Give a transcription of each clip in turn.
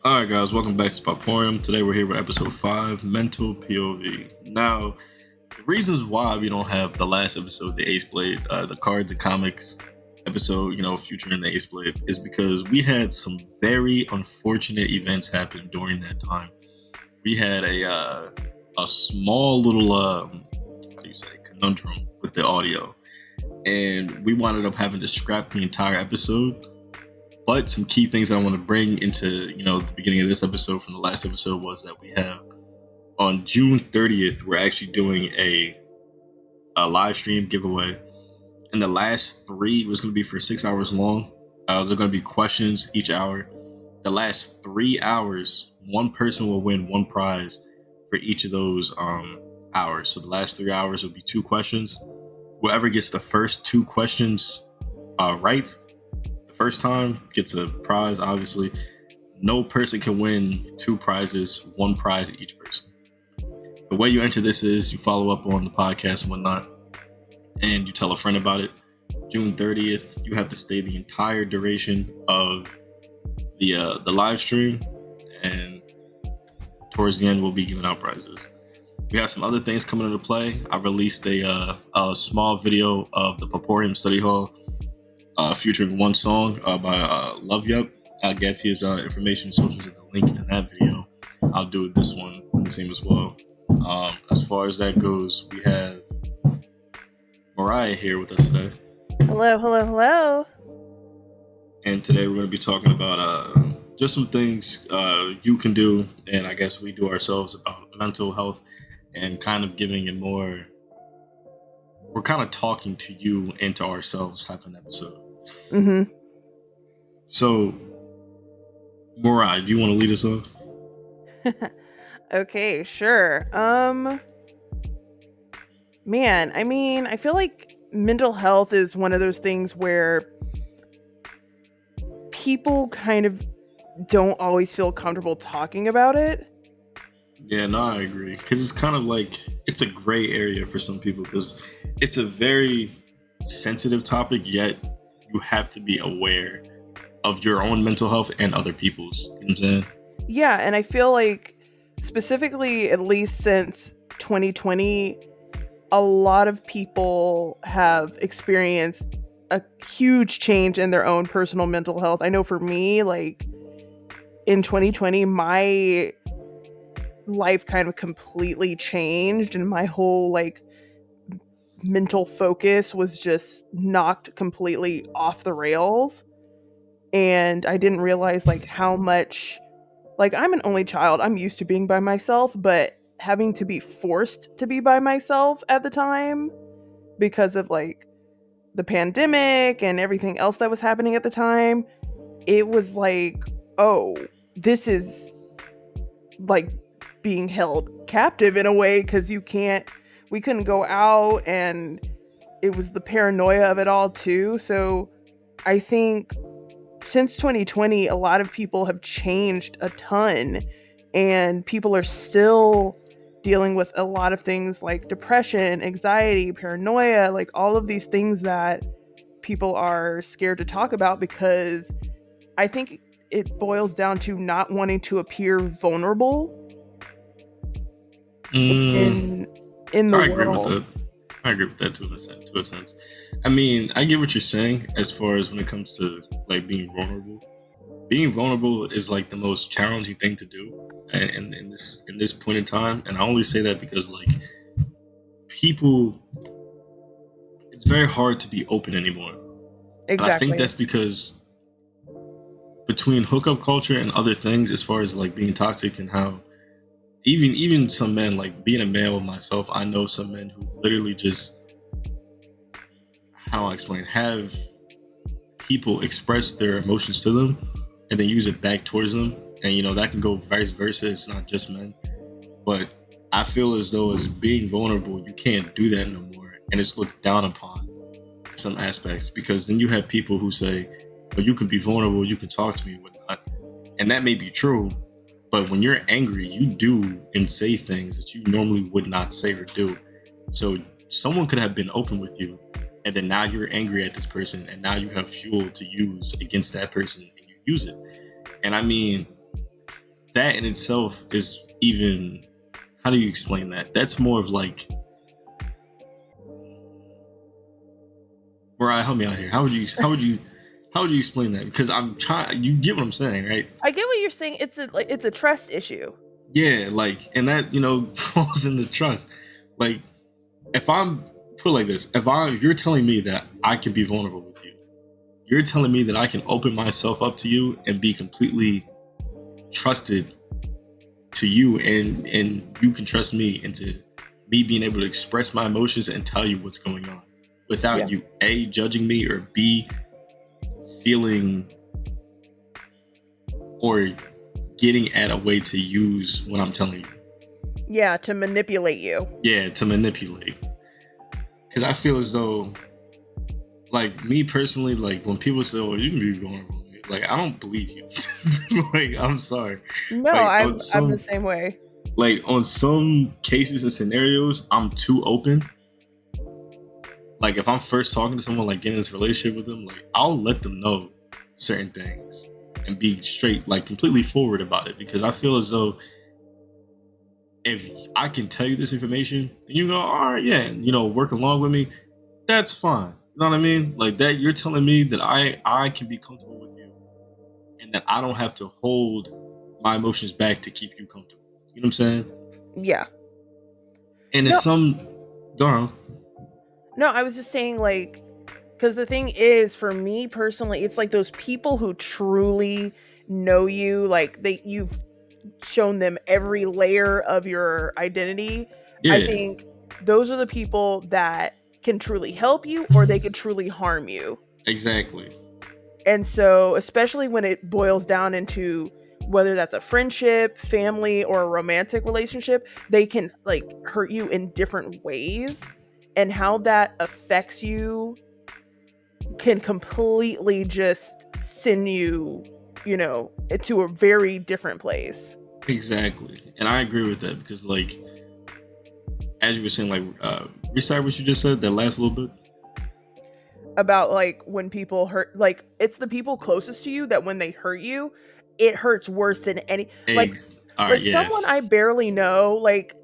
All right, guys, welcome back to Poporium. Today we're here with episode 5, Mental POV. Now, the reasons why we don't have the last episode, the Ace Blade, the cards and comics episode, featuring the Ace Blade, is because we had some very unfortunate events happen during that time. We had a small little, conundrum with the audio, and we wound up having to scrap the entire episode. But some key things that I want to bring into, the beginning of this episode from the last episode was that we have on June 30th, we're actually doing a live stream giveaway. And the last three was going to be for 6 hours long. There's going to be questions each hour. The last 3 hours, one person will win one prize for each of those hours. So the last 3 hours will be 2 questions. Whoever gets the first 2 questions right first time gets a prize. Obviously, no person can win 2 prizes, 1 prize each person. The way you enter this is you follow up on the podcast and whatnot, and you tell a friend about it. June 30th, you have to stay the entire duration of the live stream, and towards the end we'll be giving out prizes. We have some other things coming into play. I released a small video of the Poporium study hall featuring one song by Love Yup. I'll give his information, socials, and the link in that video. I'll do this one the same as well. As far as that goes, we have Mariah here with us today. Hello. And today we're going to be talking about just some things you can do, and I guess we do ourselves, about mental health, and kind of giving it more. We're kind of talking to you and to ourselves type of an episode. Mm-hmm. So, Mariah, do you want to lead us off? Okay, sure. Man, I feel like mental health is one of those things where people kind of don't always feel comfortable talking about it. Yeah, no, I agree. Because it's kind of like, it's a gray area for some people, because it's a very sensitive topic, yet you have to be aware of your own mental health and other people's. You know what I'm saying? Yeah, and I feel like specifically, at least since 2020, a lot of people have experienced a huge change in their own personal mental health. I know for me, like in 2020, my life kind of completely changed, and my whole mental focus was just knocked completely off the rails. And I didn't realize how much, I'm an only child. I'm used to being by myself, but having to be forced to be by myself at the time because of the pandemic and everything else that was happening at the time, it was oh, this is being held captive in a way, because we couldn't go out, and it was the paranoia of it all too. So I think since 2020, a lot of people have changed a ton, and people are still dealing with a lot of things like depression, anxiety, paranoia, all of these things that people are scared to talk about, because I think it boils down to not wanting to appear vulnerable in the I agree world. with that. I agree with that to a sense. I mean, I get what you're saying as far as when it comes to being vulnerable. Being vulnerable is the most challenging thing to do in this point in time, and I only say that because people, it's very hard to be open anymore. Exactly. And I think that's because between hookup culture and other things, as far as being toxic, and how even some men, being a male myself, I know some men who literally just, how do I explain, have people express their emotions to them and then use it back towards them, and that can go vice versa. It's not just men, but I feel as though as being vulnerable, you can't do that no more, and it's looked down upon in some aspects, because then you have people who say, well, you can be vulnerable, you can talk to me and whatnot, and that may be true. But when you're angry, you do and say things that you normally would not say or do. So someone could have been open with you, and then now you're angry at this person, and now you have fuel to use against that person, and you use it. And I mean, that in itself is even, how do you explain that? That's more of like, Mariah, help me out here. How would you explain that? Because I'm trying. You get what I'm saying, right? I get what you're saying. It's a trust issue. Yeah, like, and that falls into trust. Like, if I'm put like this, if you're telling me that I can be vulnerable with you, you're telling me that I can open myself up to you and be completely trusted to you, and you can trust me into me being able to express my emotions and tell you what's going on Yeah. without you A, judging me, or B, feeling or getting at a way to use what I'm telling you. Yeah, to manipulate you. Yeah, to manipulate. Because I feel as though, like, me personally, like, when people say, "Oh, you can be vulnerable," like, I don't believe you. Like, I'm sorry. No, Like, I'm the same way. like, on some cases and scenarios, I'm too open. Like, if I'm first talking to someone, like, getting this relationship with them, like, I'll let them know certain things and be straight, like, completely forward about it, because I feel as though if I can tell you this information and you go, all right, yeah, and, work along with me, that's fine. You know what I mean? Like, that you're telling me that I can be comfortable with you and that I don't have to hold my emotions back to keep you comfortable. You know what I'm saying? Yeah. And No, it's go on. no, I was just saying, like, because the thing is, for me personally, it's like those people who truly know you, like you've shown them every layer of your identity. I Yeah, think those are the people that can truly help you or they could truly harm you. exactly. And so, especially when it boils down into whether that's a friendship, family, or a romantic relationship, they can like hurt you in different ways. And how that affects you can completely just send you, into a very different place. Exactly. And I agree with that because, like, as you were saying, like, recite what you just said, that last little bit. About like when people hurt, like it's the people closest to you that when they hurt you, it hurts worse than any like All right, like yeah. someone I barely know, like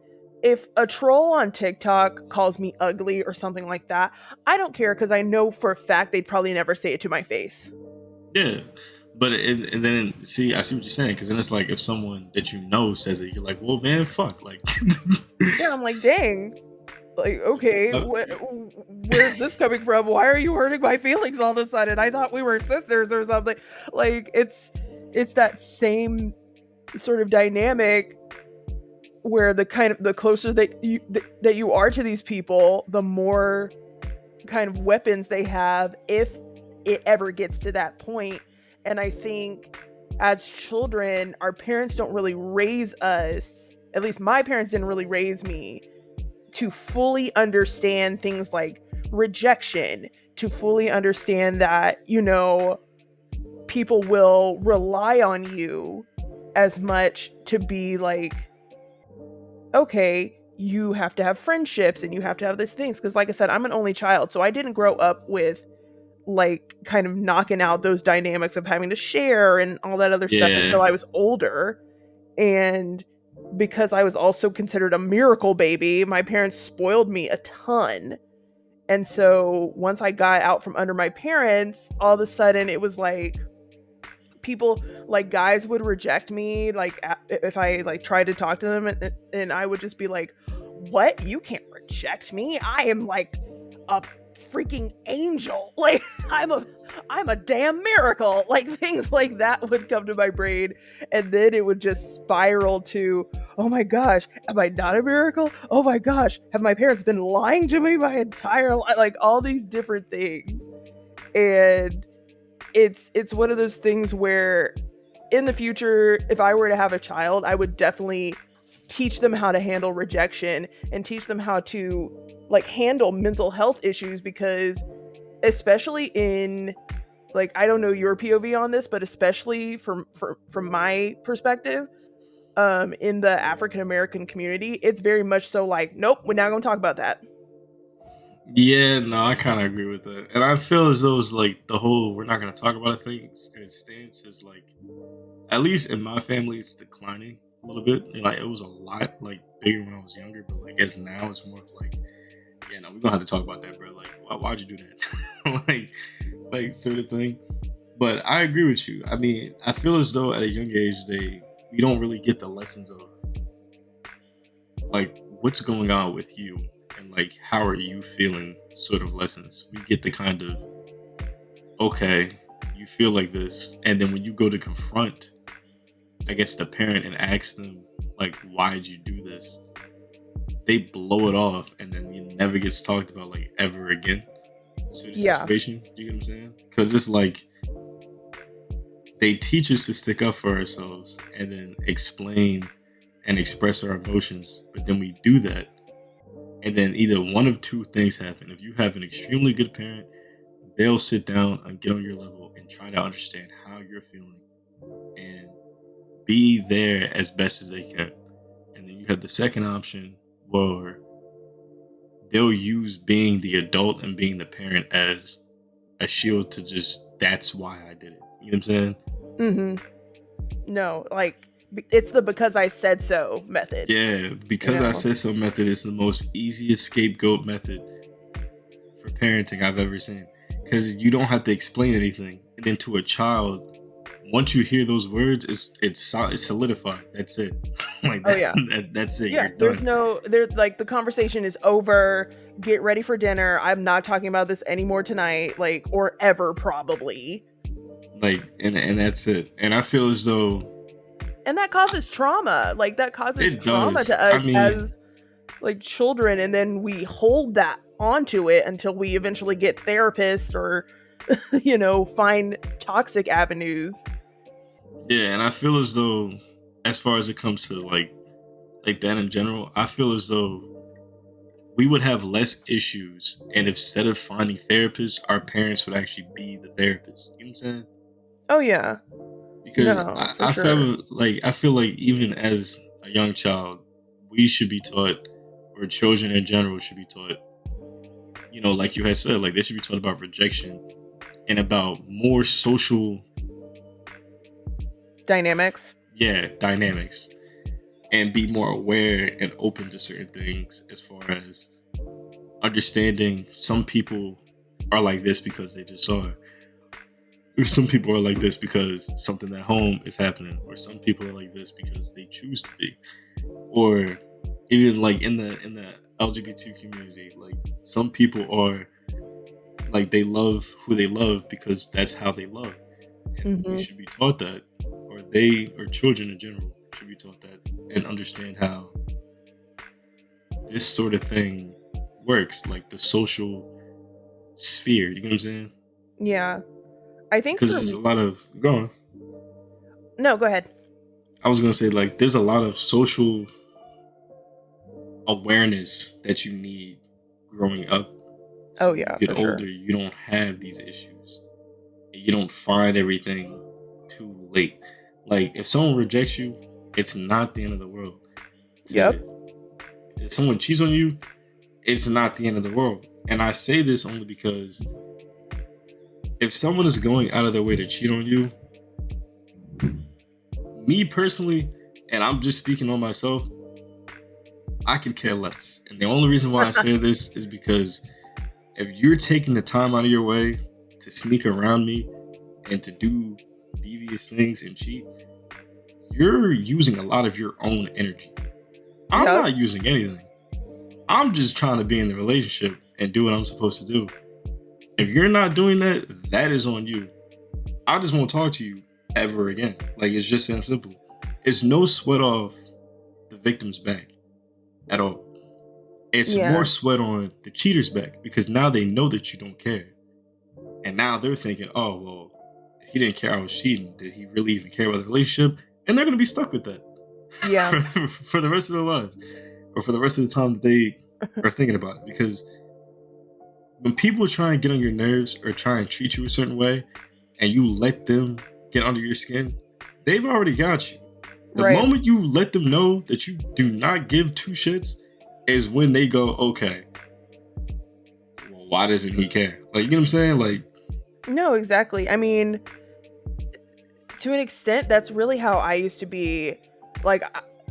if a troll on TikTok calls me ugly or something like that, I don't care because I know for a fact they'd probably never say it to my face. Yeah. But and then see, I see what you're saying, because then it's like if someone that you know says it, you're like, well, man, fuck, like, Yeah, I'm like, dang. Like, okay, uh, where's this coming from? Why are you hurting my feelings all of a sudden? I thought we were sisters or something. Like, it's that same sort of dynamic where the closer that you are to these people, the more kind of weapons they have if it ever gets to that point. And I think as children, our parents don't really raise us. At least my parents didn't really raise me to fully understand things like rejection, to fully understand that, people will rely on you as much to be like, okay, you have to have friendships and you have to have these things. Because, like I said, I'm an only child. So I didn't grow up with like kind of knocking out those dynamics of having to share and all that other stuff yeah, until I was older. And because I was also considered a miracle baby, my parents spoiled me a ton. And so once I got out from under my parents, all of a sudden it was like people, like guys would reject me, like if I like tried to talk to them, and I would just be like, what, you can't reject me, I am like a freaking angel, like I'm a damn miracle, like things like that would come to my brain. And then it would just spiral to, oh my gosh, am I not a miracle, oh my gosh, have my parents been lying to me my entire life, like all these different things. And it's one of those things where in the future, if I were to have a child, I would definitely teach them how to handle rejection and teach them how to like handle mental health issues, because especially in, like, I don't know your POV on this, but especially from my perspective, in the African American community, it's very much so like, nope, we're not going to talk about that. Yeah, no, I kind of agree with that, and I feel as though it's like the whole "we're not going to talk about it" thing. Its stance is like, at least in my family, it's declining a little bit. And, like, it was a lot like bigger when I was younger, but like as now, it's more of like, yeah, no, we're gonna have to talk about that, bro. Like, why'd you do that? like sort of thing. But I agree with you. I mean, I feel as though at a young age, we don't really get the lessons of like what's going on with you and like how are you feeling sort of lessons. We get the kind of, okay, you feel like this, and then when you go to confront, I guess, the parent and ask them like, why'd you do this, they blow it off, and then it never gets talked about like ever again. Sort of Yeah. situation. You get what I'm saying? Because it's like they teach us to stick up for ourselves and then explain and express our emotions, but then we do that, and then either one of two things happen. If you have an extremely good parent, they'll sit down and get on your level and try to understand how you're feeling and be there as best as they can. And then you have the second option where they'll use being the adult and being the parent as a shield to just, that's why I did it. You know what I'm saying? No, like it's the because I said so method. Yeah, You because I know. said so method is the most easiest scapegoat method for parenting I've ever seen. Because you don't have to explain anything. And then to a child, once you hear those words, it's solidified. That's it. Like Oh yeah. that's it. Yeah, You're done. there's like the conversation is over. Get ready for dinner. I'm not talking about this anymore tonight, like, or ever probably. Like, and that's it. And I feel as though And that causes trauma. Like that causes it trauma does. to I us mean, as like children, and then we hold that onto it until we eventually get therapists or find toxic avenues. yeah, and I feel as though, as far as it comes to like that in general, I feel as though we would have less issues, and instead of finding therapists, our parents would actually be the therapist. You know what I'm saying? Oh yeah. Because No, for I sure. feel like even as a young child, we should be taught, or children in general should be taught. Like you had said, like they should be taught about rejection and about more social, Dynamics. yeah, dynamics, and be more aware and open to certain things as far as understanding some people are like this because they just are. Or some people are like this because something at home is happening, or some people are like this because they choose to be, or even like in the LGBT community, like some people are like they love who they love because that's how they love, and we Hmm. should be taught that, or they or children in general should be taught that and understand how this sort of thing works, like the social sphere. You know what I'm saying? Yeah. I think Because for there's a lot of going. no, go ahead. I was gonna say, like, there's a lot of social awareness that you need growing up. So Oh when you yeah, get for sure. older, you don't have these issues. And you don't find everything too late. Like, if someone rejects you, it's not the end of the world. Yep. To If someone cheats on you, it's not the end of the world. And I say this only because if someone is going out of their way to cheat on you, me personally, and I'm just speaking on myself, I could care less. And the only reason why I say this is because if you're taking the time out of your way to sneak around me and to do devious things and cheat, you're using a lot of your own energy. I'm Yep. not using anything. I'm just trying to be in the relationship and do what I'm supposed to do. If you're not doing that, that is on you. I just won't talk to you ever again. Like, it's just that simple. It's no sweat off the victim's back at all. It's more Yeah. sweat on the cheater's back because now they know that you don't care. And now they're thinking, oh, well, if he didn't care I was cheating, did he really even care about the relationship? And they're going to be stuck with that Yeah. for the rest of their lives, or for the rest of the time that they are thinking about it. Because when people try and get on your nerves or try and treat you a certain way and you let them get under your skin, they've already got you. The Right. moment you let them know that you do not give two shits is when they go, okay, why doesn't he care? Like, you know what I'm saying? Like, No, exactly. I mean, to an extent, that's really how I used to be. Like,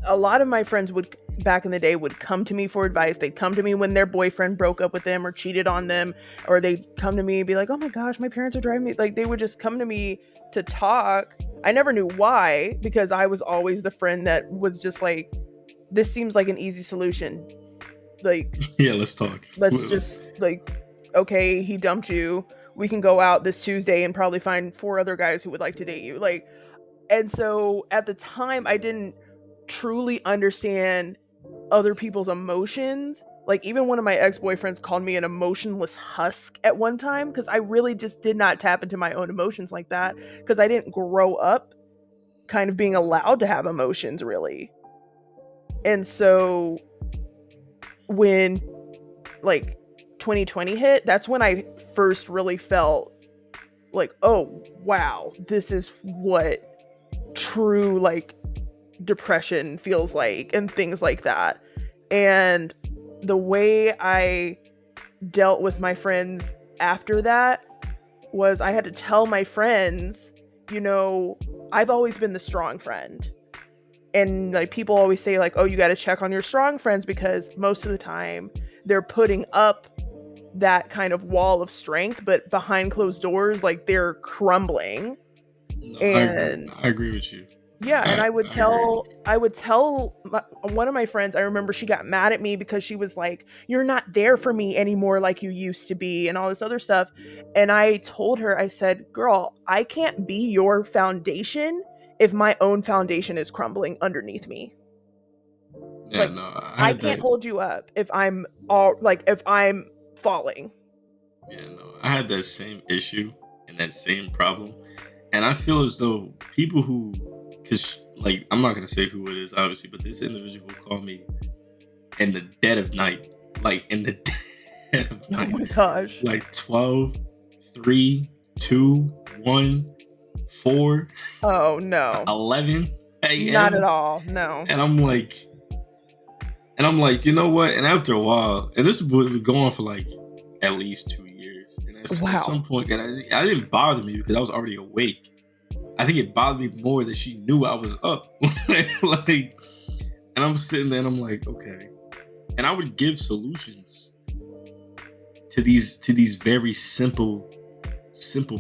a lot of my friends would, back in the day, would come to me for advice. They'd come to me when their boyfriend broke up with them or cheated on them, or they'd come to me and be like, oh my gosh, my parents are driving me. Like, they would just come to me to talk. I never knew why, because I was always the friend that was just like, this seems like an easy solution. Like, yeah, let's talk. let's just, like, okay, he dumped you. We can go out this Tuesday and probably find 4 other guys who would like to date you. Like, and so at the time, I didn't truly understand other people's emotions. Like, even one of my ex-boyfriends called me an emotionless husk at one time, because I really just did not tap into my own emotions like that, because I didn't grow up kind of being allowed to have emotions, really. And so when, like, 2020 hit, that's when I first really felt like, oh wow, this is what true, like, depression feels like, and things like that. And the way I dealt with my friends after that was, I had to tell my friends, you know, I've always been the strong friend. And, like, people always say, like, oh, you got to check on your strong friends, because most of the time they're putting up that kind of wall of strength, but behind closed doors, like, they're crumbling. No, And I agree with you. yeah, and I would agree. tell one of my friends, I remember she got mad at me because she was like, you're not there for me anymore like you used to be, and all this other stuff. And I told her, I said, girl, I can't be your foundation if my own foundation is crumbling underneath me. Yeah, Like, no, I can't hold you up if I'm falling. Yeah, no, I had that same issue and that same problem, and I feel as though people who, because, like, I'm not gonna say who it is, obviously, but this individual called me in the dead of night, like in the dead of Oh night, my gosh. like 12, 3, 2, 1, 4, Oh no. 11 Not at a.m. all. No. And I'm like, you know what? And after a while, and this would go on for like at least 2 years. And at Wow. some point, and I didn't bother me because I was already awake. I think it bothered me more that she knew I was up. Like, and I'm sitting there and I'm like, okay. And I would give solutions to these very simple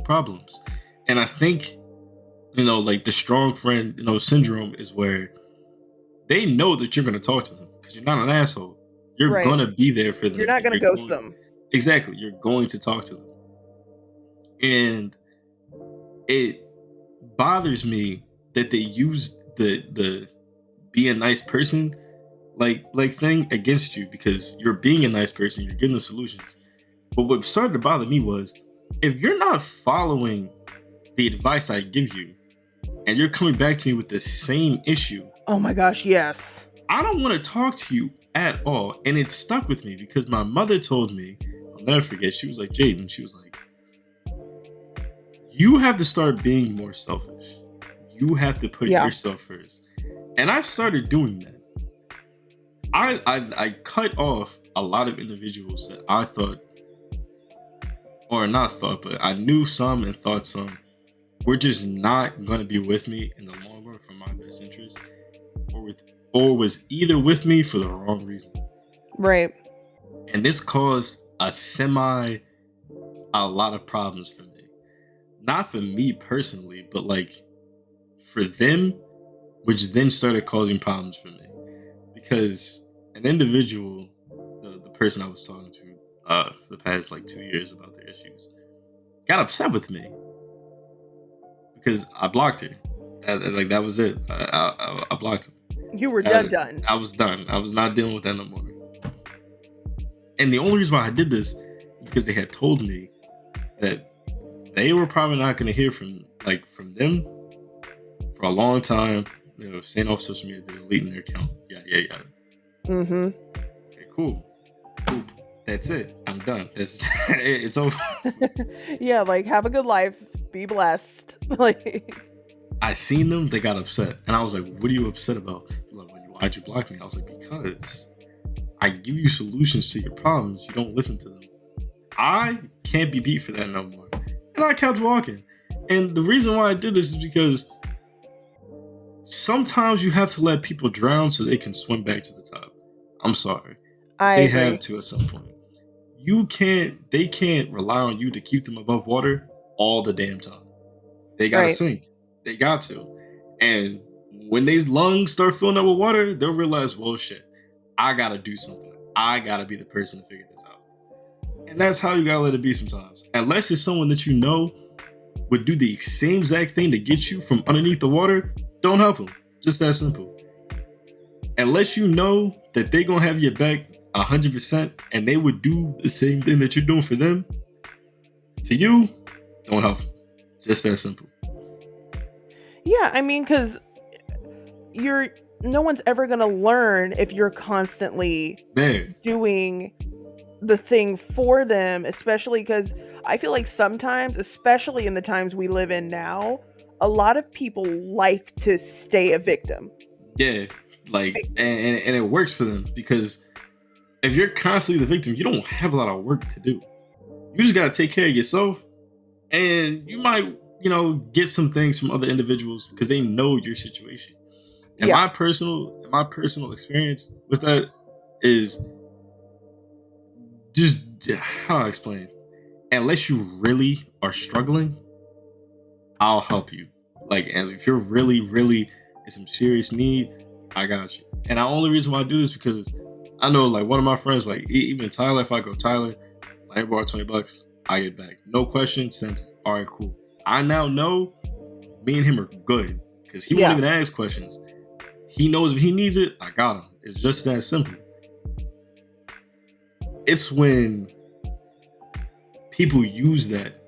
problems. And I think, like, the strong friend, syndrome is where they know that you're going to talk to them because you're not an asshole. You're Right. going to be there for them. You're not and going to ghost them. Exactly. You're going to talk to them. And it bothers me that they use the be a nice person like thing against you, because you're being a nice person, you're giving them solutions. But what started to bother me was, if you're not following the advice I give you and you're coming back to me with the same issue, oh my gosh, yes, I don't want to talk to you at all. And it stuck with me because my mother told me, I'll never forget, she was like, Jaden, she was like, you have to start being more selfish. You have to put yourself first. And I started doing that. I cut off a lot of individuals that I thought, or not thought, but I knew some and thought some were just not going to be with me in the long run for my best interest, or was either with me for the wrong reason. Right. And this caused a lot of problems for me. Not for me personally, but like for them, which then started causing problems for me. Because an individual, the person I was talking to for the past like 2 years about their issues, got upset with me because I blocked her. Like, that was it. I blocked her. You were done. I was done. I was not dealing with that no more. And the only reason why I did this is because they had told me that they were probably not going to hear from them for a long time. They were staying off social media. They were deleting their account. Yeah. Mm-hmm. Okay, cool. That's it. I'm done. It's over. Yeah, like, have a good life. Be blessed. Like, I seen them. They got upset, and I was like, "What are you upset about?" Like, why'd you block me? I was like, because I give you solutions to your problems. You don't listen to them. I can't be beat for that no more. And I kept walking. And the reason why I did this is because sometimes you have to let people drown so they can swim back to the top. I'm sorry. I They agree. have to at some point. They can't rely on you to keep them above water all the damn time. They gotta Right. sink. They got to. And when their lungs start filling up with water, they'll realize, well, shit, I gotta do something. I gotta be the person to figure this out. And that's how you gotta let it be sometimes. Unless it's someone that you know would do the same exact thing to get you from underneath the water, don't help them. Just that simple. Unless you know that they're gonna have your back 100% and they would do the same thing that you're doing for them, to you, don't help them. Just that simple. Yeah, I mean, because no one's ever going to learn if you're constantly There. doing the thing for them, especially because I feel like sometimes, especially in the times we live in now, a lot of people like to stay a victim. Yeah. Like, and it works for them because if you're constantly the victim, you don't have a lot of work to do. You just gotta take care of yourself, and you might, get some things from other individuals because they know your situation. And Yeah. my personal experience with that is just how I explain. Unless you really are struggling, I'll help you. Like, and if you're really, really in some serious need, I got you. And the only reason why I do this because I know, like, one of my friends, like, even Tyler, if I go Tyler, like, I borrow $20, I get back. No question, since, all right, cool. I now know me and him are good because he won't even ask questions. He knows if he needs it, I got him. It's just that simple. It's when people use that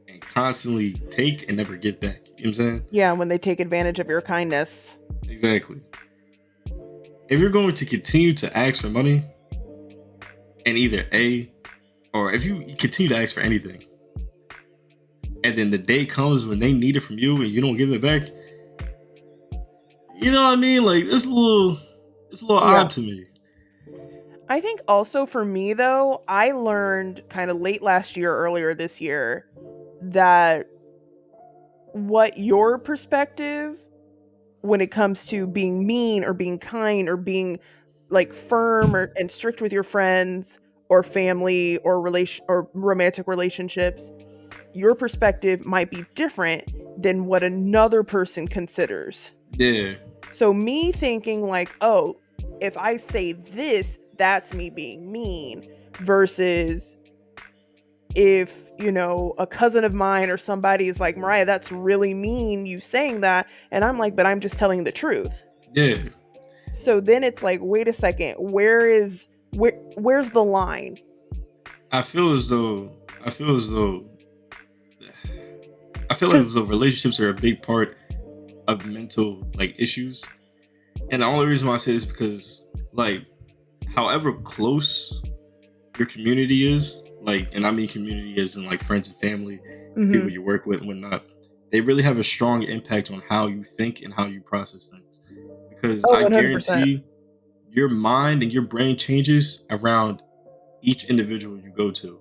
and constantly take and never give back. You know what I'm saying? Yeah, when they take advantage of your kindness. Exactly. If you're going to continue to ask for money and either or if you continue to ask for anything and then the day comes when they need it from you and you don't give it back, you know what I mean? Like, it's a little odd to me. I think also for me though, I learned kind of late last year, earlier this year, that what your perspective when it comes to being mean or being kind or being like firm and strict with your friends or family or romantic relationships, your perspective might be different than what another person considers. Yeah. So me thinking like, oh, if I say this, that's me being mean, versus if, a cousin of mine or somebody is like, Mariah, that's really mean, you saying that. And I'm like, but I'm just telling the truth. Yeah. So then it's like, wait a second, where's the line? I feel as though relationships are a big part of mental, like, issues. And the only reason why I say this is because, like, however close your community is, like, and I mean community as in, like, friends and family, people you work with and whatnot, they really have a strong impact on how you think and how you process things. Because I 100%. guarantee your mind and your brain changes around each individual you go to.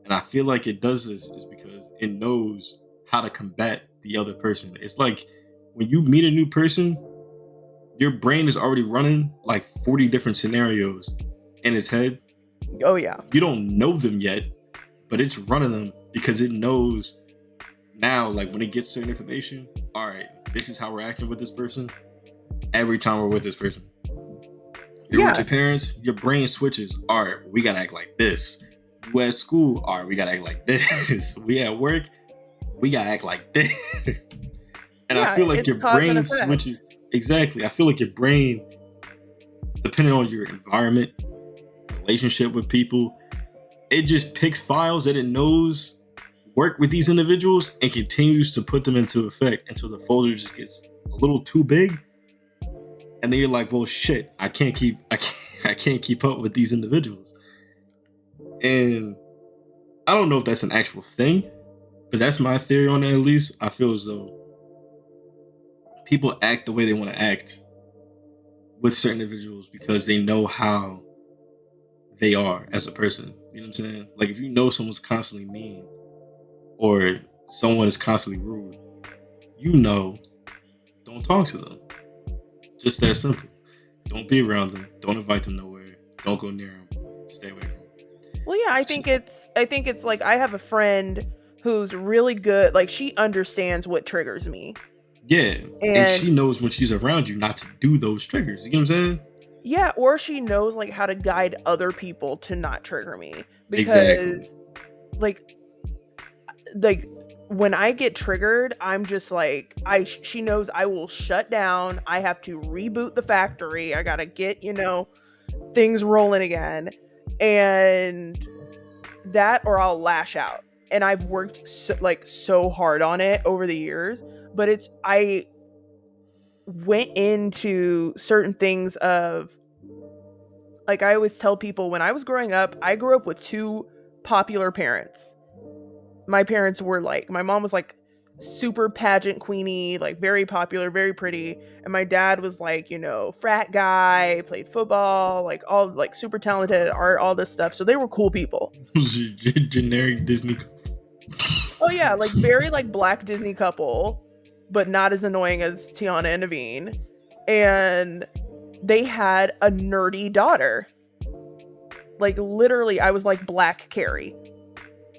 And I feel like it does this is because it knows how to combat the other person. It's like when you meet a new person, your brain is already running like 40 different scenarios in its head. Oh yeah. You don't know them yet, but it's running them because it knows now, like, when it gets certain information, all right, this is how we're acting with this person every time we're with this person. You're with your parents, your brain switches. All right, we gotta act like this. You at school, all right, we gotta act like this. We at work, we gotta act like this. And I feel like your brain switches. Exactly. I feel like your brain, depending on your environment, relationship with people, it just picks files that it knows work with these individuals and continues to put them into effect until the folder just gets a little too big. And then you're like, well, shit, I can't keep up with these individuals. And I don't know if that's an actual thing, but that's my theory on it. At least I feel as though people act the way they want to act with certain individuals because they know how they are as a person. You know what I'm saying? Like if you know someone's constantly mean or someone is constantly rude, you know, don't talk to them. Just that simple. Don't be around them. Don't invite them nowhere. Don't go near them. Stay away from them. Well, yeah, I think it's like I have a friend who's really good. Like she understands what triggers me. Yeah, and And she knows when she's around you not to do those triggers. You know what I'm saying? yeah, or she knows like how to guide other people to not trigger me Exactly. because like like when I get triggered, I'm just like she knows I will shut down. I have to reboot the factory. I got to get, things rolling again. And that or I'll lash out. And I've worked so hard on it over the years, but I went into certain things of like I always tell people when I was growing up, I grew up with two popular parents. My parents were like, my mom was like super pageant queenie, like very popular, very pretty, and my dad was like, frat guy, played football, like all like super talented, art, all this stuff. So they were cool people. Generic Disney. Oh yeah, like very like black Disney couple, but not as annoying as Tiana and Naveen. And they had a nerdy daughter. Like literally, I was like Black Carrie.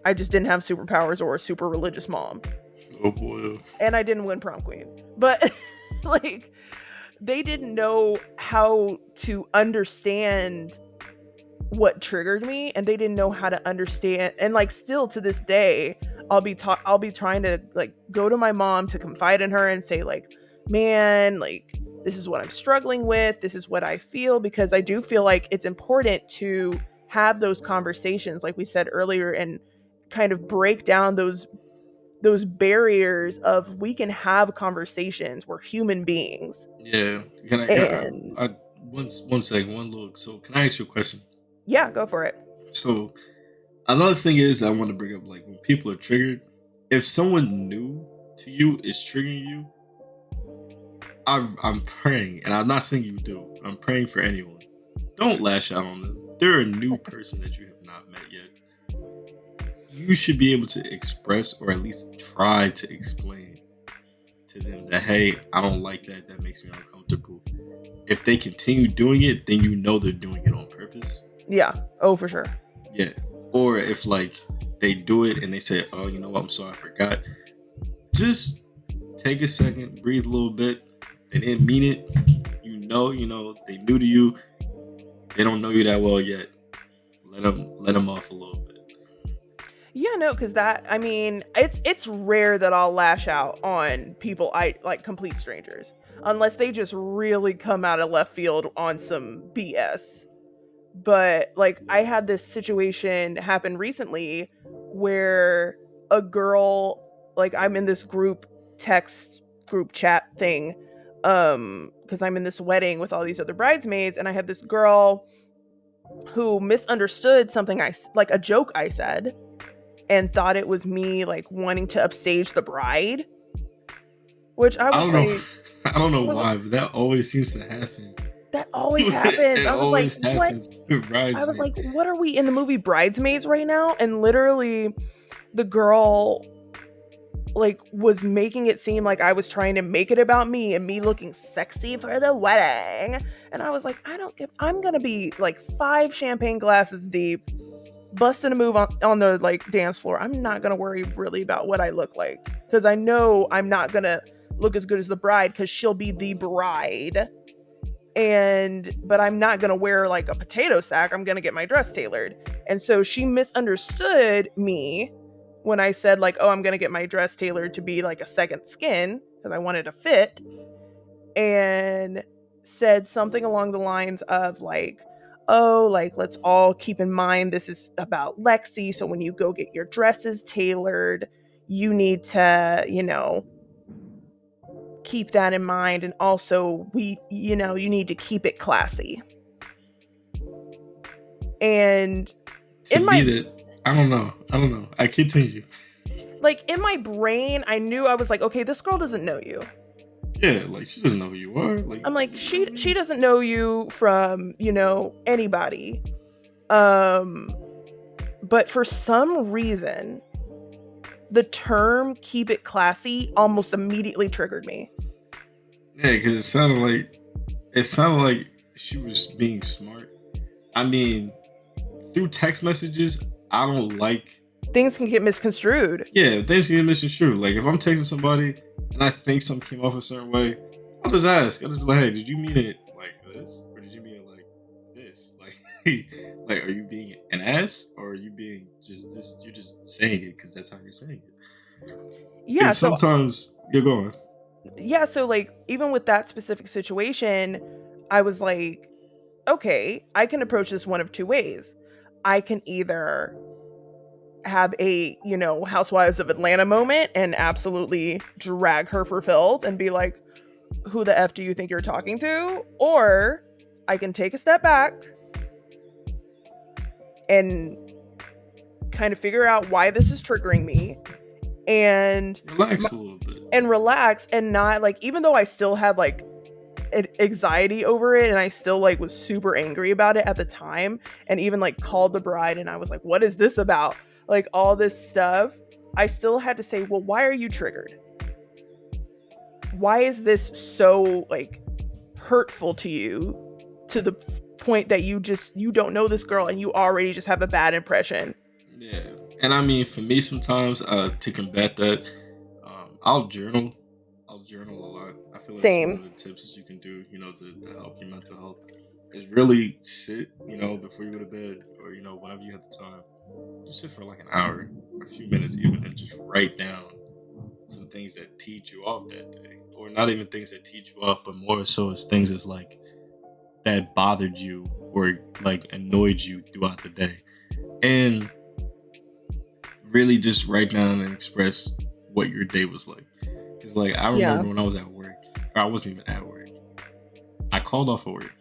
I just didn't have superpowers or a super religious mom. Oh boy. And I didn't win prom queen. But like they didn't know how to understand what triggered me, and they didn't know how to understand. And like still to this day, I'll be trying to like go to my mom to confide in her and say like, man, like this is what I'm struggling with, this is what I feel, because I do feel like it's important to have those conversations like we said earlier and kind of break down those barriers of we can have conversations, we're human beings. Yeah. And One second, one look. So can I ask you a question? yeah, go for it. So another thing is I want to bring up like when people are triggered, if someone new to you is triggering you, I'm praying, and I'm not saying you do. I'm praying for anyone. Don't lash out on them. They're a new person that you have not met yet. You should be able to express or at least try to explain to them that, hey, I don't like that. That makes me uncomfortable. If they continue doing it, then you know they're doing it on purpose. Yeah. Oh, for sure. Yeah. Or if like they do it and they say, oh, you know what, I'm sorry, I forgot. Just take a second, breathe a little bit. They didn't mean it. You know, they new to you. They don't know you that well yet. Let them off a little bit. Yeah, no, because I mean, it's rare that I'll lash out on people I like, complete strangers, unless they just really come out of left field on some BS. But like, I had this situation happen recently where a girl, like, I'm in this group chat thing, because I'm in this wedding with all these other bridesmaids, and I had this girl who misunderstood something like a joke I said, and thought it was me like wanting to upstage the bride, which I was like, I don't know why, but that always seems to happen. That always happens. It I was like, always happens with I was like, bridesmaids. what are we in the movie Bridesmaids right now? And literally the girl like was making it seem like I was trying to make it about me and me looking sexy for the wedding. And I was like, I'm gonna be like 5 champagne glasses deep, busting a move on the like dance floor. I'm not gonna worry really about what I look like, because I know I'm not gonna look as good as the bride, because she'll be the bride. But I'm not gonna wear like a potato sack. I'm gonna get my dress tailored. And so she misunderstood me when I said like, oh, I'm gonna get my dress tailored to be like a second skin because I wanted to fit, and said something along the lines of like, oh, like, let's all keep in mind this is about Lexi, so when you go get your dresses tailored, you need to, keep that in mind, and also you need to keep it classy. And To me, that I don't know. I continue. Like in my brain, I knew, I was like, okay, this girl doesn't know you. Yeah, like she doesn't know who you are. Like I'm like, she doesn't know you from, anybody. But for some reason, the term "keep it classy" almost immediately triggered me. Yeah, because it sounded like she was being smart. I mean, through text messages, I don't like. Things can get misconstrued. Yeah, things can get misconstrued. Like if I'm texting somebody and I think something came off a certain way, I'll just ask. I'll just be like, "Hey, did you mean it like this, or did you mean it like this? Like, like, are you being an ass, or are you being just this? You're just saying it because that's how you're saying it." Yeah, And so sometimes you're going. like even with that specific situation, I was like, okay, I can approach this one of two ways. I can either have a, Housewives of Atlanta moment and absolutely drag her for filth and be like, who the F do you think you're talking to? Or I can take a step back and kind of figure out why this is triggering me and Relax a little bit. relax and not like, even though I still had like anxiety over it and I still like was super angry about it at the time and even like called the bride and I was like, what is this about? Like all this stuff. I still had to say, well, why are you triggered? Why is this so like hurtful to you to the point that you don't know this girl and you already just have a bad impression? Yeah, and I mean, for me, sometimes to combat that, I'll journal. I'll journal a lot. I feel like it's one Same. of the tips that you can do, to help your mental health. Is really sit, before you go to bed, or whenever you have the time, just sit for like an hour, a few minutes even, and just write down some things that teach you off that day, or not even things that teach you off, but more so as things as like that bothered you or like annoyed you throughout the day, and really just write down and express what your day was like. Because like I Yeah. remember when I was at work, or I wasn't even at work. I called off of work.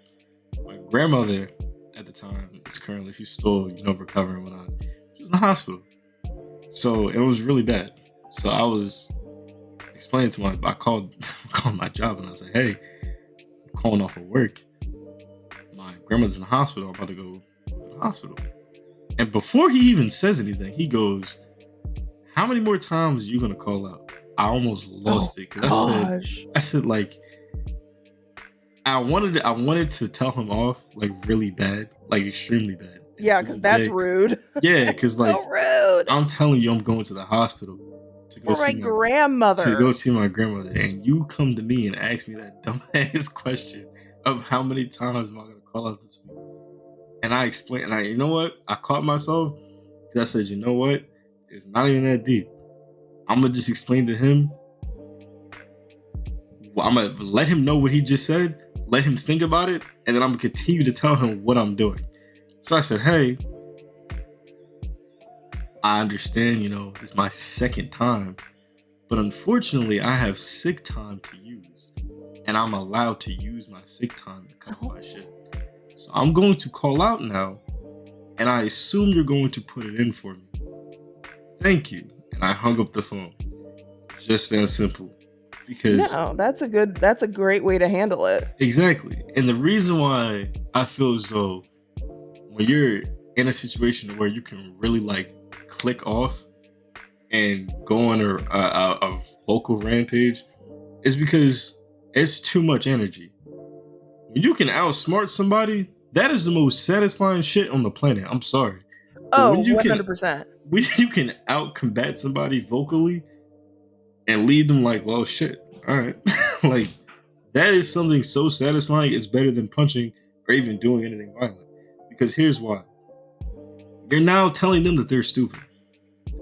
My grandmother at the time she's still recovering when she was in the hospital. So it was really bad. So I was explaining to I called called my job and I was like, hey, I'm calling off of work. My grandmother's in the hospital. I'm about to go to the hospital. And before he even says anything, he goes, how many more times are you gonna call out? I almost lost it because I said like I wanted to tell him off like really bad, like extremely bad. And Yeah, to because this that's day, rude. yeah, because like So rude. I'm telling you, I'm going to the hospital to go For my see grandmother. my grandmother, and you come to me and ask me that dumbass question of how many times am I gonna call out this week? And I explained, and you know what? I caught myself because I said, you know what? It's not even that deep. I'm gonna just explain to him. I'm gonna let him know what he just said, let him think about it, and then I'm gonna continue to tell him what I'm doing. So I said, hey, I understand, it's my second time, but unfortunately I have sick time to use, and I'm allowed to use my sick time to cover my shit. So I'm going to call out now, and I assume you're going to put it in for me. Thank you. And I hung up the phone. Just that simple. Because No, that's a great way to handle it. exactly. And the reason why I feel as though when you're in a situation where you can really like click off and go on a vocal rampage is because it's too much energy. When you can outsmart somebody, that is the most satisfying shit on the planet. I'm sorry. But Oh, 100%. when you can outcombat somebody vocally and lead them like, well, shit, all right. Like, that is something so satisfying. It's better than punching or even doing anything violent. Because here's why. You're now telling them that they're stupid.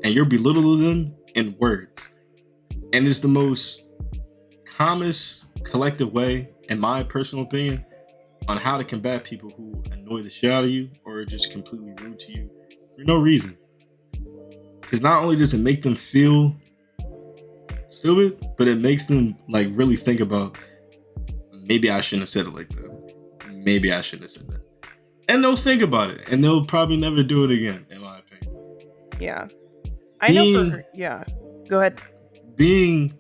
And you're belittling them in words. And it's the most calmest, collective way, in my personal opinion, on how to combat people who annoy the shit out of you or are just completely rude to you for no reason. Because not only does it make them feel stupid, but it makes them like really think about, maybe I shouldn't have said it like that. Maybe I shouldn't have said that. And they'll think about it, and they'll probably never do it again, in my opinion. Yeah. I know yeah. Go ahead. Being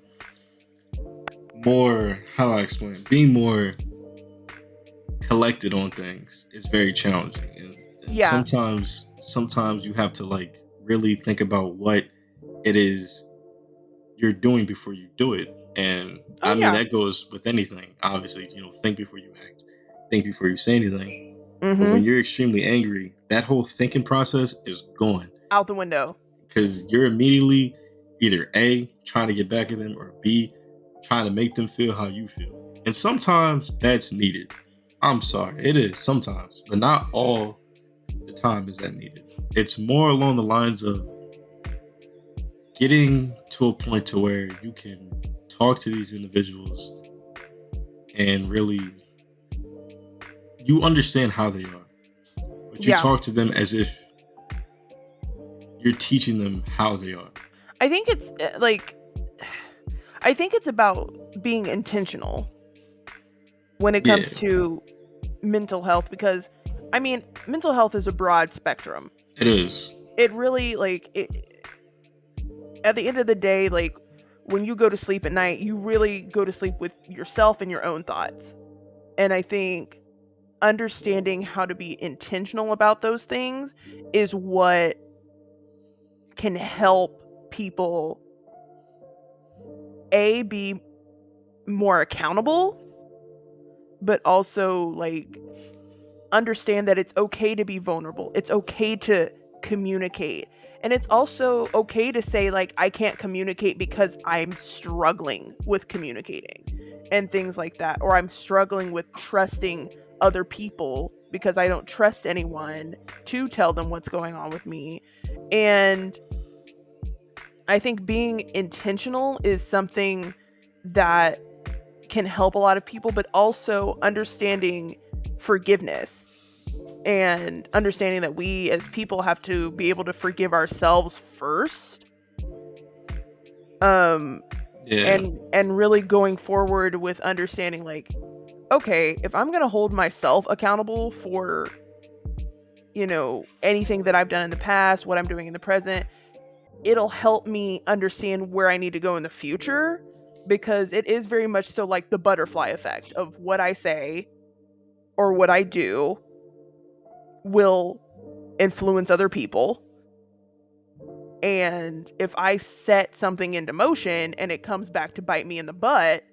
more, how do I explain? Being more collected on things is very challenging. And And sometimes you have to like really think about what it is you're doing before you do it. And Oh I mean yeah. that goes with anything. Obviously, think before you act, think before you say anything. But when Mm-hmm. you're extremely angry, that whole thinking process is gone Out the window. because you're immediately either A, trying to get back at them, or B, trying to make them feel how you feel. And sometimes that's needed. I'm sorry, it is sometimes, but not all the time is that needed. It's more along the lines of getting to a point to where you can talk to these individuals and really you understand how they are, but you Yeah. talk to them as if you're teaching them how they are. I think it's I think it's about being intentional when it Yeah, comes to mental health because I mean, mental health is a broad spectrum. it is. It really at the end of the day, like when you go to sleep at night, you really go to sleep with yourself and your own thoughts. And I think understanding how to be intentional about those things is what can help people be more accountable, but also like understand that it's okay to be vulnerable. It's okay to communicate. And it's also okay to say, like, I can't communicate because I'm struggling with communicating and things like that. Or I'm struggling with trusting other people because I don't trust anyone to tell them what's going on with me. And I think being intentional is something that can help a lot of people, but also understanding forgiveness and understanding that we as people have to be able to forgive ourselves first, um Yeah, and really going forward with understanding like, okay, if I'm going to hold myself accountable for anything that I've done in the past, what I'm doing in the present, it'll help me understand where I need to go in the future, because it is very much so like the butterfly effect of what I say or what I do will influence other people. And if I set something into motion and it comes back to bite me in the butt,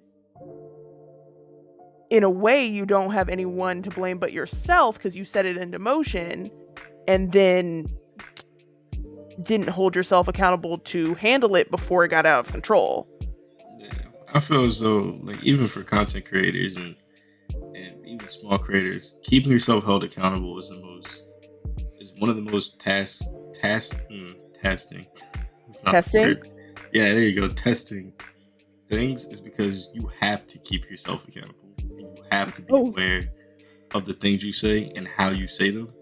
in a way, you don't have anyone to blame but yourself because you set it into motion and then didn't hold yourself accountable to handle it before it got out of control. yeah. I feel as though, like, even for content creators and even small creators, keeping yourself held accountable is one of the most testing. It's not the Testing? word. Yeah, there you go. Testing things is because you have to keep yourself accountable and you have to be Oh, aware of the things you say and how you say them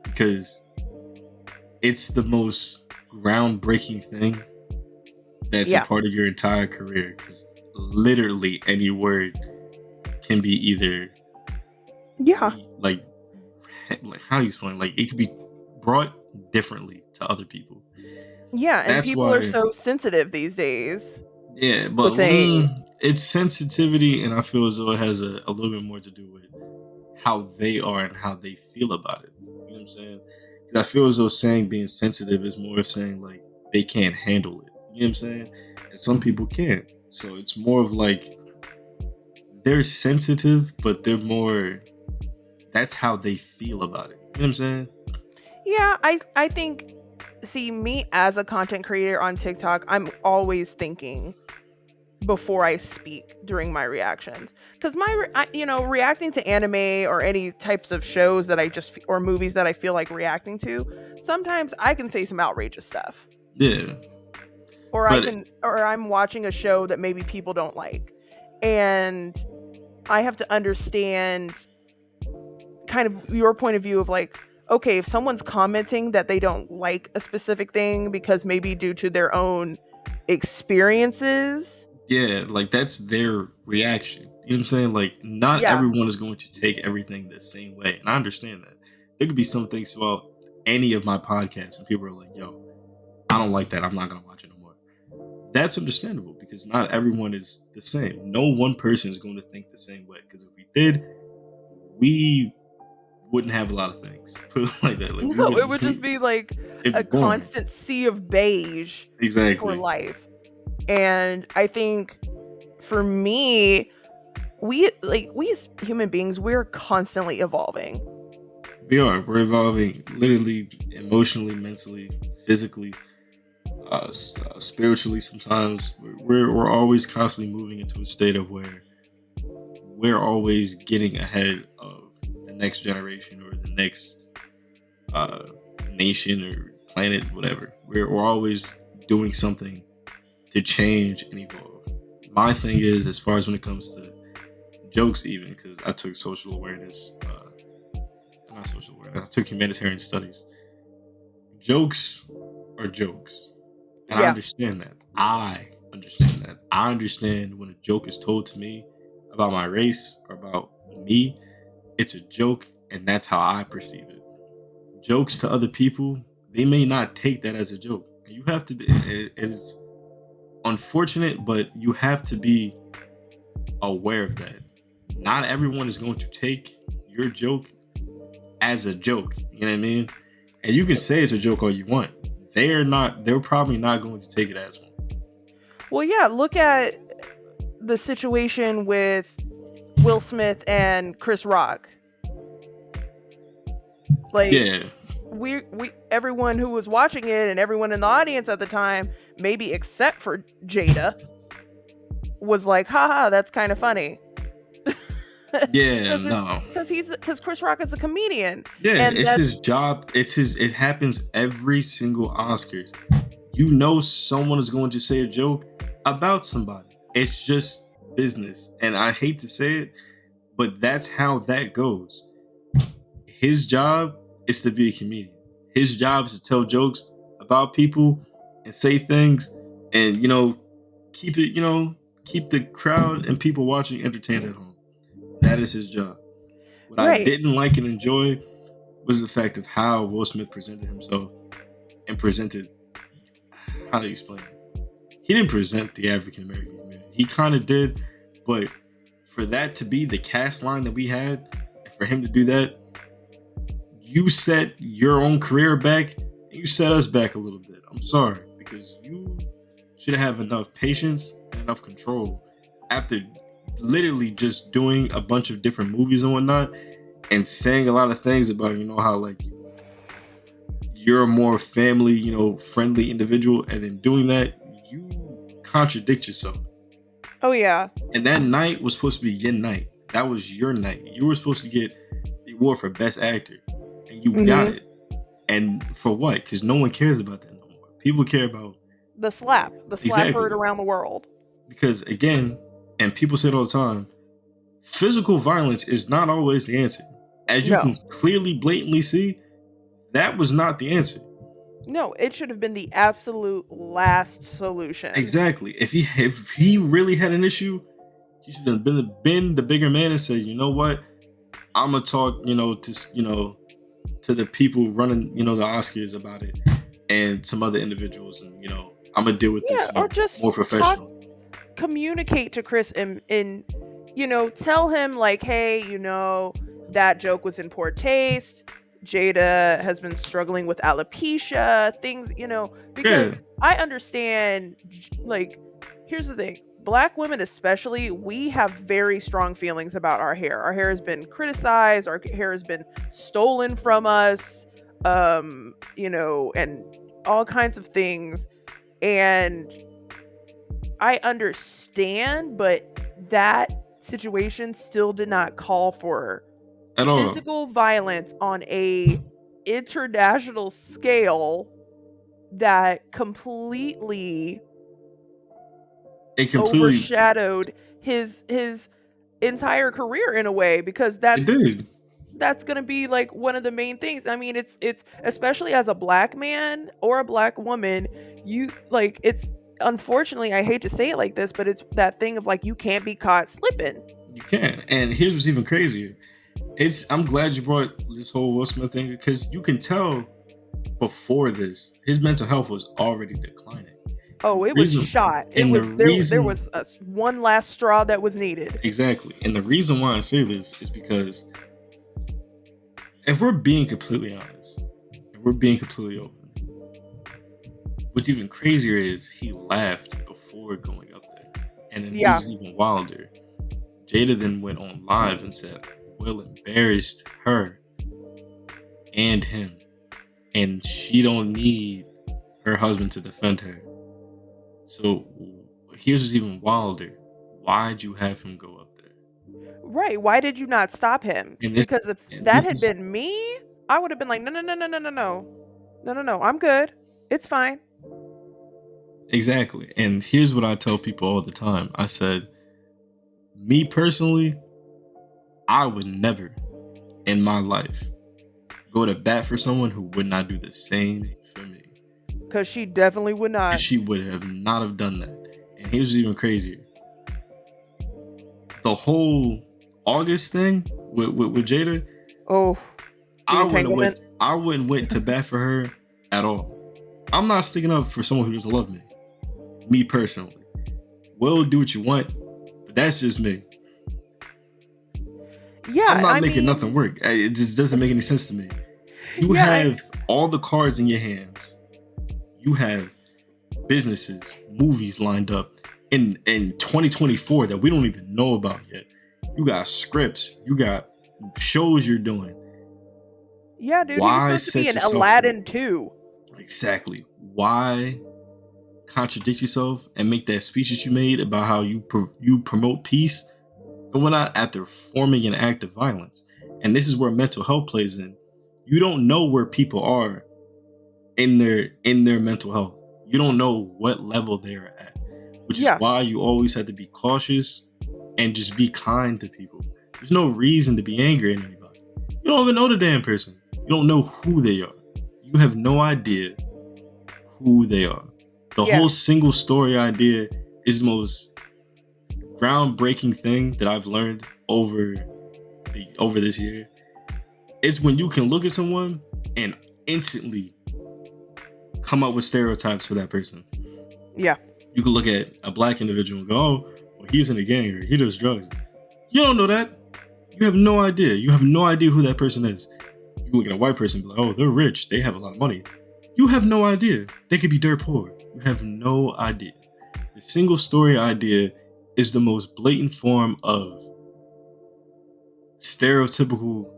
because it's the most groundbreaking thing that's a yeah. part of your entire career because literally any word can be either Yeah. like how do you explain, like it could be brought differently to other people. Yeah, and That's people are why. so sensitive these days Yeah, but with things. it's sensitivity, and I feel as though it has a little bit more to do with how they are and how they feel about it. You know what I'm saying? Because I feel as though saying being sensitive is more of saying like they can't handle it. You know what I'm saying? And some people can't. So it's more of like they're sensitive, but they're more. That's how they feel about it. You know what I'm saying? Yeah, I think, see, me as a content creator on TikTok, I'm always thinking before I speak during my reactions. Because reacting to anime or any types of shows that or movies that I feel like reacting to, sometimes I can say some outrageous stuff. Yeah, but Or I'm watching a show that maybe people don't like. And I have to understand kind of your point of view of like, okay, if someone's commenting that they don't like a specific thing because maybe due to their own experiences. yeah, like that's their reaction. You know what I'm saying? Like, not Yeah. everyone is going to take everything the same way. And I understand that. There could be some things about any of my podcasts, and people are like, yo, I don't like that. I'm not going to watch it no more. That's understandable because not everyone is the same. No one person is going to think the same way. Because if we did, we wouldn't have a lot of things. Put it like that. Like we No, would, it would just be like it'd be a boring. constant sea of beige for Exactly. life. And I think for me, we as human beings, we're constantly evolving. We are. We're evolving literally, emotionally, mentally, physically, spiritually. Sometimes we're always constantly moving into a state of where we're always getting ahead of the next generation or the next uh, nation or planet, whatever. We're always doing something to change and evolve. My thing is, as far as when it comes to jokes, even because I took social awareness, not social awareness, I took humanitarian studies. Jokes are jokes, and I Yeah. understand that. I understand that. I understand when a joke is told to me about my race or about me, it's a joke, and that's how I perceive it. Jokes to other people, they may not take that as a joke. You have to be. It's unfortunate, but you have to be aware of that. Not everyone is going to take your joke as a joke. You know what I mean? And you can say it's a joke all you want. They're not. They're probably not going to take it as one. Well, yeah. Look at the situation with Will Smith and Chris Rock. Like, Yeah, we everyone who was watching it and everyone in the audience at the time, maybe except for Jada, was like, haha, that's kind of funny. yeah, no, because Chris Rock is a comedian. yeah. And It's that's his job. It's his. It happens every single Oscars. You know, someone is going to say a joke about somebody. It's just business, and I hate to say it, but that's how that goes. His job is to be a comedian. His job is to tell jokes about people and say things, and keep it. Keep the crowd and people watching entertained at home. That is his job. What I right. didn't like and enjoy was the fact of how Will Smith presented himself and presented. How do you explain it? He didn't present the African American community. He kind of did, but for that to be the cast line that we had, and for him to do that, you set your own career back. And you set us back a little bit. I'm sorry, because you should have enough patience and enough control after literally just doing a bunch of different movies and whatnot and saying a lot of things about how like you're a more family friendly individual, and then doing that you contradict yourself. Oh yeah. And that night was supposed to be your night. That was your night. You were supposed to get the award for best actor, and you got it. And for what? Because no one cares about that no more. People care about the slap Exactly. heard around the world. Because again, and people say it all the time, physical violence is not always the answer. As you No. can clearly, blatantly see, that was not the answer. No, it should have been the absolute last solution. Exactly. If he really had an issue, he should have been the bigger man and said, you know what, I'm gonna talk, to the people running, the Oscars about it, and some other individuals, and I'm gonna deal with this or just more professional. Communicate to Chris and tell him like, hey, that joke was in poor taste. Jada has been struggling with alopecia, things, because I understand, like, here's the thing. Black women especially, we have very strong feelings about our hair. Our hair has been criticized, our hair has been stolen from us, and all kinds of things. And I understand, but that situation still did not call for physical violence on a international scale that completely overshadowed his entire career in a way, because that's going to be like one of the main things. I mean, it's especially as a black man or a black woman, you like, it's unfortunately, I hate to say it like this, but it's that thing of like, you can't be caught slipping. You can't. And here's what's even crazier. I'm glad you brought this whole Will Smith thing, because you can tell before this, his mental health was already declining. Oh, it was shot. There was one last straw that was needed. Exactly. And the reason why I say this is because if we're being completely honest, if we're being completely open, what's even crazier is he laughed before going up there. And then Yeah. here's even wilder. Jada then went on live and said Will embarrassed her and him, and she don't need her husband to defend her. So here's what's even wilder. Why'd you have him go up there? Right. Why did you not stop him? And this Because if and that this had is been me, I would have been like, no, no, no, no, no, no, no. No, no, no. I'm good. It's fine. exactly. And here's what I tell people all the time. I said, me personally, I would never in my life go to bat for someone who would not do the same for me. Because she definitely would not. She would have not have done that. And here's what's even crazier. The whole August thing with Jada, Oh, the entanglement. I wouldn't went to bat for her at all. I'm not sticking up for someone who doesn't love me. Me personally. Will do what you want, but that's just me. Yeah, I'm not I making mean, nothing work. It just doesn't make any sense to me. You yeah, have all the cards in your hands. You have businesses, movies lined up in 2024 that we don't even know about yet. You got scripts, you got shows you're doing. yeah, dude, he was Why supposed to be set in yourself Aladdin up? too. Exactly. Why contradict yourself and make that speech that you made about how you promote peace, and we're not after forming an act of violence? And this is where mental health plays in. You don't know where people are in their mental health. You don't know what level they're at, which is Yeah, why you always have to be cautious and just be kind to people. There's no reason to be angry at anybody. You don't even know the damn person. You don't know who they are. You have no idea who they are. The yeah, whole single story idea is the most groundbreaking thing that I've learned over this year. It's when you can look at someone and instantly come up with stereotypes for that person. yeah, You can look at a black individual and go, oh, well, he's in a gang or he does drugs. You don't know that. You have no idea. You have no idea who that person is. You can look at a white person and be like, oh, they're rich. They have a lot of money. You have no idea. They could be dirt poor. You have no idea. The single story idea is the most blatant form of stereotypical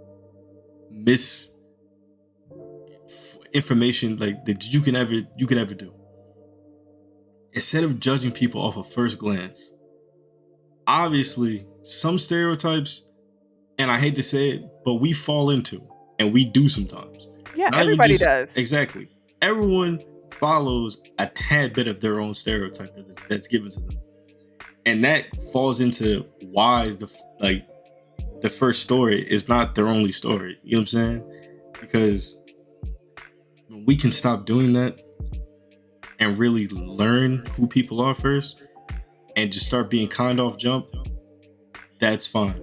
misinformation like that you can ever do. Instead of judging people off of first glance, obviously some stereotypes, and I hate to say it, but we fall into, and we do sometimes. yeah. Not even Everybody just does. exactly. Everyone follows a tad bit of their own stereotype that's given to them, and that falls into why the first story is not their only story. You know what I'm saying? Because when we can stop doing that and really learn who people are first, and just start being kind off jump, that's fine.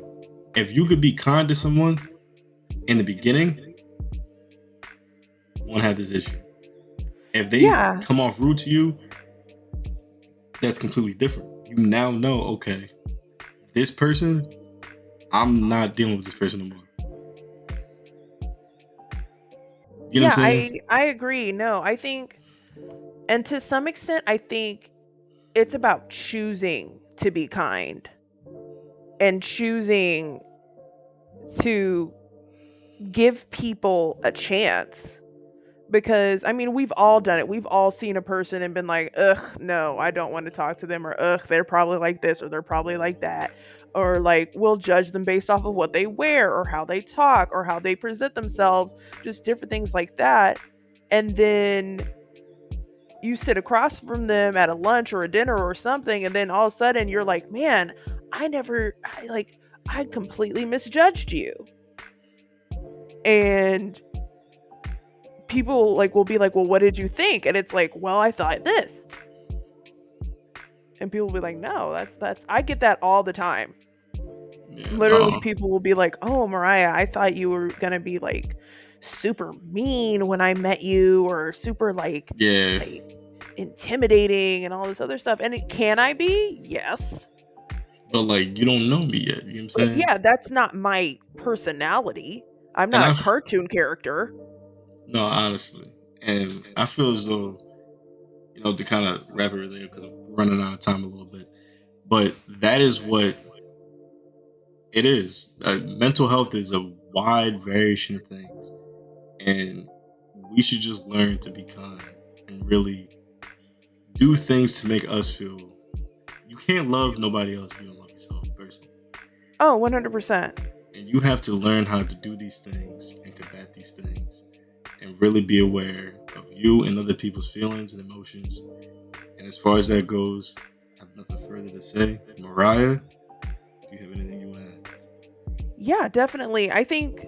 If you could be kind to someone in the beginning, won't have this issue. If they Yeah, come off rude to you, that's completely different. You now know, okay, this person, I'm not dealing with this person no more. You know yeah. what I'm saying? I agree. No, I think, and to some extent, I think it's about choosing to be kind and choosing to give people a chance. Because I mean, we've all done it. We've all seen a person and been like, ugh, no, I don't want to talk to them, or ugh, they're probably like this, or they're probably like that. Or like we'll judge them based off of what they wear or how they talk or how they present themselves, just different things like that. And then you sit across from them at a lunch or a dinner or something, and then all of a sudden you're like, man, I completely misjudged you. And people like will be like, well, what did you think? And it's like, well, I thought this. And people will be like, no, that's I get that all the time. Yeah. Literally people will be like, oh, Mariah, I thought you were gonna be like super mean when I met you, or super like Yeah. intimidating and all this other stuff. And can I be? Yes. But like, you don't know me yet. You know what I'm But saying? yeah, that's not my personality. I'm And not a cartoon character. no, honestly, and I feel as though, to kind of wrap everything up because I'm running out of time a little bit, but that is what it is. Mental health is a wide variation of things, and we should just learn to be kind and really do things to make us feel. You can't love nobody else if you don't love yourself personally. Oh, 100%. And you have to learn how to do these things and combat these things and really be aware of you and other people's feelings and emotions. And as far as that goes, I have nothing further to say. Mariah, do you have anything you want to add? Yeah, definitely. I think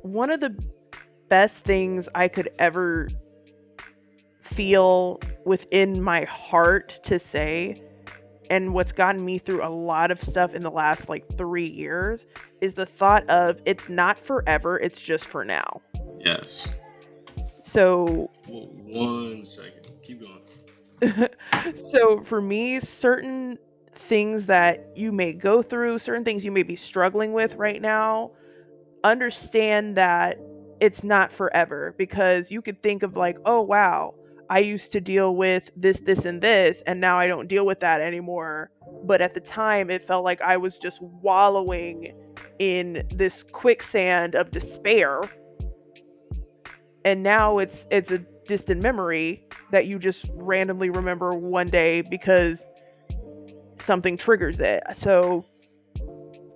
one of the best things I could ever feel within my heart to say, and what's gotten me through a lot of stuff in the last like 3 years, is the thought of it's not forever, it's just for now. Yes. So, Well, 1 second. Keep going. so for me, certain things that you may go through, certain things you may be struggling with right now, understand that it's not forever, because you could think of like, oh wow, I used to deal with this and this and now I don't deal with that anymore, but at the time it felt like I was just wallowing in this quicksand of despair, and now it's a distant memory that you just randomly remember one day because something triggers it. So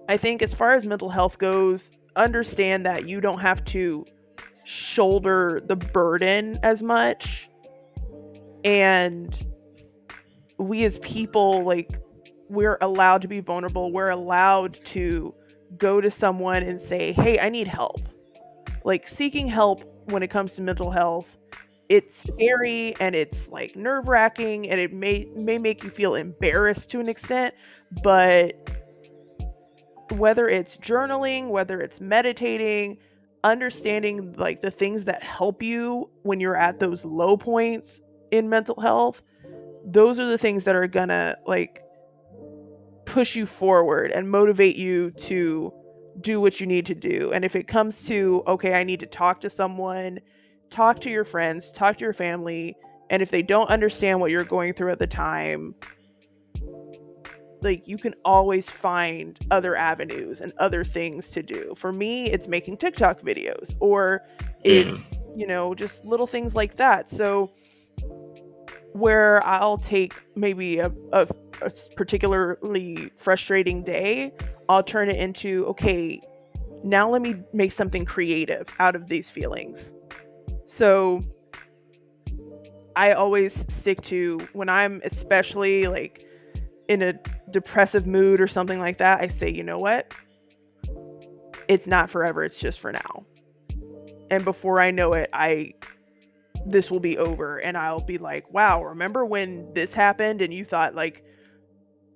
I think as far as mental health goes, understand that you don't have to shoulder the burden as much. And we as people, like, we're allowed to be vulnerable. We're allowed to go to someone and say, hey, I need help. Like, seeking help when it comes to mental health, it's scary and it's like nerve wracking, and it may make you feel embarrassed to an extent, but whether it's journaling, whether it's meditating, understanding like the things that help you when you're at those low points in mental health, those are the things that are gonna like push you forward and motivate you to do what you need to do. And if it comes to, okay, I need to talk to someone, talk to your friends, talk to your family, and if they don't understand what you're going through at the time, like you can always find other avenues and other things to do. For me, it's making TikTok videos, or Yeah. it's, just little things like that. So where I'll take maybe a particularly frustrating day, I'll turn it into, okay, now let me make something creative out of these feelings. So I always stick to, when I'm especially like in a depressive mood or something like that, I say, you know what? It's not forever, it's just for now. And before I know it, this will be over and I'll be like, wow, remember when this happened and you thought like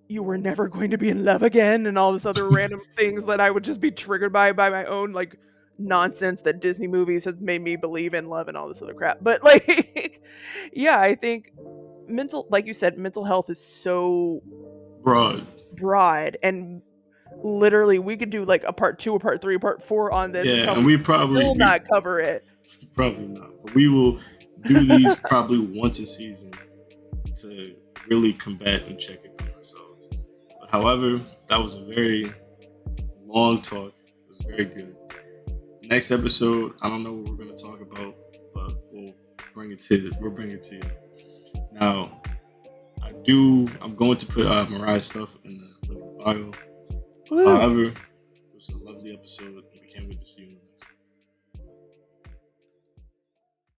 you were never going to be in love again, and all this other random things that I would just be triggered by my own like nonsense that Disney movies has made me believe in love and all this other crap. But like yeah, I think like you said, mental health is so Broad. broad, and literally we could do like a part 2, a part 3, a part 4 on this and Yeah, and probably still not cover it. probably not, but we will do these probably once a season to really combat and check it for ourselves. But however, that was a very long talk. It was very good. Next episode, I don't know what we're going to talk about, but we'll bring it to you. Now, I'm going to put Mariah's stuff in the bio. Woo. However, it was a lovely episode, and we can't wait to see you in the next one.